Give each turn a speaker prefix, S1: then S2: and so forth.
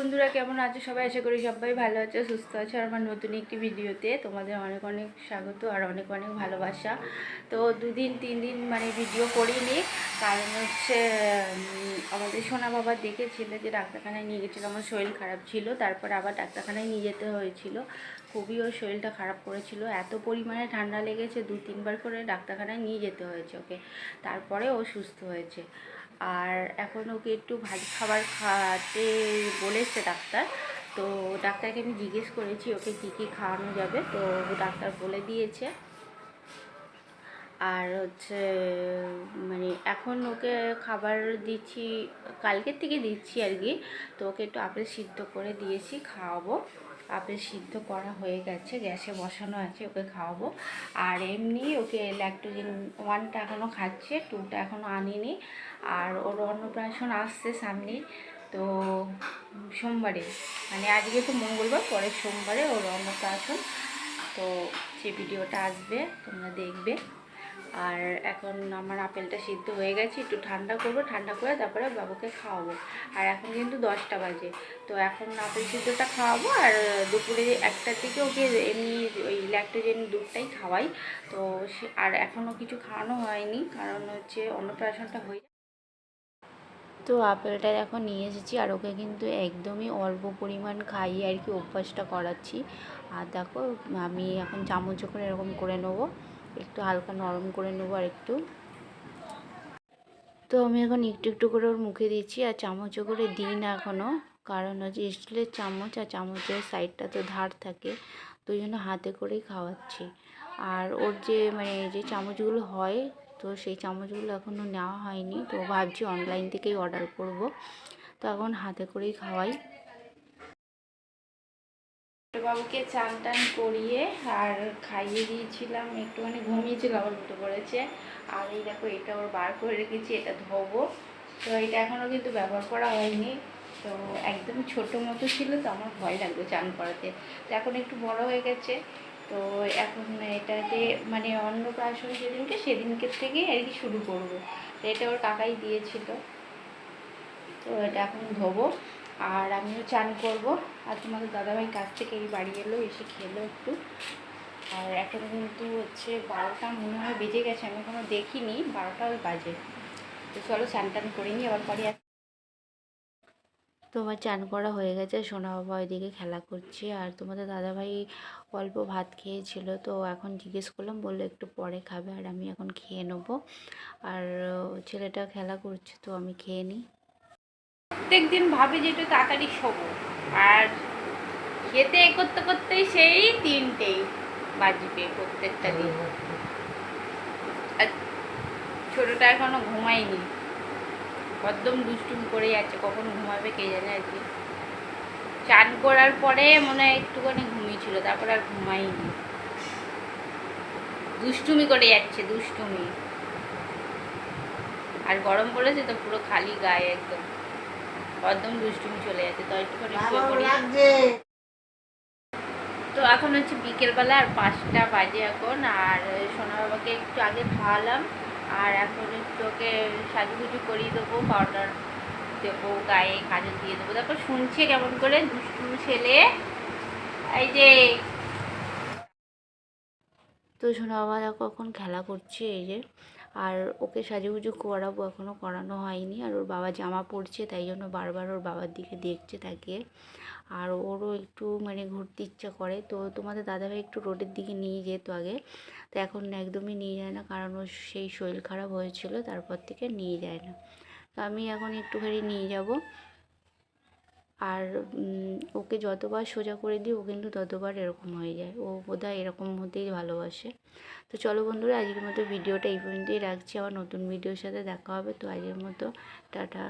S1: বন্ধুরা, কেমন আছো সবাই? আশা করি সবাই ভালো আছো, সুস্থ আছো। আর আমার নতুন একটি ভিডিওতে তোমাদের অনেক অনেক স্বাগত আর অনেক অনেক ভালোবাসা। তো 2-3 দিন ভিডিও করিনি, কারণ হচ্ছে আমাদের সোনা বাবা দেখেছিল যে ডাক্তারখানায় নিয়ে গেছিলো, আমার শরীর খারাপ ছিল। তারপর আবার ডাক্তারখানায় নিয়ে যেতে হয়েছিল। খুবই ওর শরীরটা খারাপ করেছিল, এত পরিমাণে ঠান্ডা লেগেছে, 2-3বার করে ডাক্তারখানায় নিয়ে যেতে হয়েছে ওকে। তারপরে ও সুস্থ হয়েছে। আর এখন ওকে একটু ভারী খাবার খাওয়াতে বলেছে ডাক্তার। তো ডাক্তারকে আমি জিজ্ঞেস করেছি ওকে কী কী খাওয়ানো যাবে, তো ডাক্তার বলে দিয়েছে। আর হচ্ছে এখন ওকে খাবার দিচ্ছি, কালকের থেকে দিচ্ছি আর কি। তো ওকে একটু আপেল সিদ্ধ করে দিয়েছি, খাওয়াবো। আপেল সিদ্ধ করা হয়ে গেছে, গ্যাসে বসানো আছে, ওকে খাওয়াবো। আর এমনি ওকে ল্যাকটোজেন 1টা এখনও খাচ্ছে, 2টা এখনও আনিনি। আর ওর অন্নপ্রাশন আসছে সামনে, তো সোমবারে, আজকে তো মঙ্গলবার, পরের সোমবারে ওর অন্নপ্রাশন। তো সেই ভিডিওটা আসবে, তোমরা দেখবে। আর এখন আমার আপেলটা সিদ্ধ হয়ে গেছে, একটু ঠান্ডা করবো, ঠান্ডা করে তারপরে বাবুকে খাওয়াবো। আর এখন কিন্তু 10টা বাজে, তো এখন আপেল সিদ্ধটা খাওয়াবো। আর দুপুরে 1টার দিকে ওকে এমনি ওই ল্যাকটোজেন দুধটাই খাওয়াই। তো আর এখনও কিছু খাওয়ানো হয়নি, কারণ হচ্ছে অন্নপ্রাশনটা হয়ে। তো আপেলটা এখন নিয়ে এসেছি, আর ওকে কিন্তু একদমই অল্প পরিমাণ খাইয়ে আর কি অভ্যাসটা করাচ্ছি। আর দেখো, আমি এখন চামচ করে এরকম করে নেবো, একটু হালকা নরম করে নেবো আর একটু। তো আমি এখন একটু একটু করে ওর মুখে দিচ্ছি, আর চামচও করে দিই না এখনও, কারণ হচ্ছে স্টিলের চামচ, আর চামচের সাইডটা তো ধার থাকে, তো ওই জন্য হাতে করেই খাওয়াচ্ছি। আর ওর যে চামচগুলো হয়, তো সেই চামচগুলো এখনও নেওয়া হয়নি, তো ভাবছি অনলাইন থেকেই অর্ডার করব। তো এখন হাতে করেই খাওয়াই। বাবুকে চান টান করিয়ে আর খাইয়ে দিয়েছিলাম, একটুখানি ঘুমিয়েছিলাম, আবার উঠে পড়েছে। আর এই দেখো, এটা ওর বার করে রেখেছি, এটা ধোবো। তো এটা এখনও কিন্তু ব্যবহার করা হয়নি, তো একদম ছোটো মতো ছিল, তো আমার ভয় লাগবে চান করাতে। তো এখন একটু বড় হয়ে গেছে, তো এখন এটাতে অন্নপ্রাশন সেদিনকে থেকেই আর কি শুরু করবো। তো এটা ওর কাকাই দিয়েছিল, তো এটা এখন ধোবো আর আমিও চান করব। আর তোমাদের দাদাভাই কাছ থেকে এই বাড়ি এলো, এসে খেলো একটু। আর এখন কিন্তু হচ্ছে 12টা মনে হয় বেজে গেছে, আমি এখনও দেখিনি, 12টা ওই বাজে। তো চলো চান টান করে নিই, আবার পরে। তো আমার চান করা হয়ে গেছে, সোনা বাবা ওইদিকে খেলা করছে, আর তোমাদের দাদাভাই অল্প ভাত খেয়েছিল, তো এখন জিজ্ঞেস করলাম, বললো একটু পরে খাবে, আর আমি এখন খেয়ে নেবো। আর ছেলেটা খেলা করছে, তো আমি খেয়ে নিই। প্রত্যেক দিন ভাবি যে একটু তাড়াতাড়ি শোবো, আর খেতে করতে করতেই সেই 3টেই বাজবে প্রত্যেকটা দিন। আর ছোটোটা এখনো ঘুমায়নি, একদম দুষ্টুম করে যাচ্ছে, কখন ঘুমাবে কে জানে। আর কি চান করার পরে মনে হয় একটুখানি ঘুমিয়েছিল, তারপর আর ঘুমায়নি, দুষ্টুমি করে যাচ্ছে, দুষ্টুমি। আর গরম পড়েছে তো পুরো খালি গায়ে, একদম দুষ্টুমি চলে যাচ্ছে, তো একটুখানি শুয়ে পড়ি। তো এখন হচ্ছে বিকেলবেলা, আর 5টা বাজে এখন। আর সোনা বাবাকে একটু আগে খাওয়ালাম, আর এখন একটু ওকে সাজুগুজু করিয়ে দেবো, পাউডার দেবো, গায়ে কাজল দিয়ে দেবো। তারপর শুনছে কেমন করে, দুষ্টু ছেলে। এই যে তো সোনা বাবা দেখো এখন খেলা করছে, এই যে। আর ওকে সাজুগুজু করাবো, এখনও করানো হয়নি। আর ওর বাবা জামা পরছে, তাই জন্য বারবার ওর বাবার দিকে দেখছে তাকিয়ে। আর ওরও একটু ঘুরতে ইচ্ছা করে, তো তোমাদের দাদাভাই একটু রোডের দিকে নিয়ে যেত আগে, তো এখন একদমই নিয়ে যায় না, কারণ ওর সেই শরীর খারাপ হয়েছিল, তারপর থেকে নিয়ে যায় না। তো আমি এখন একটুখানি নিয়ে যাব। আর ওকে যতবার সোজা করে দিই, ও কিন্তু ততবার এরকম হয়ে যায়, ও বোধহয় এরকম হতেই ভালোবাসে। তো চলো বন্ধুরা, আজকের মতো ভিডিওটা এই পর্যন্তই রাখছি, আবার নতুন ভিডিওর সাথে দেখা হবে। তো আজকের মতো টাটা।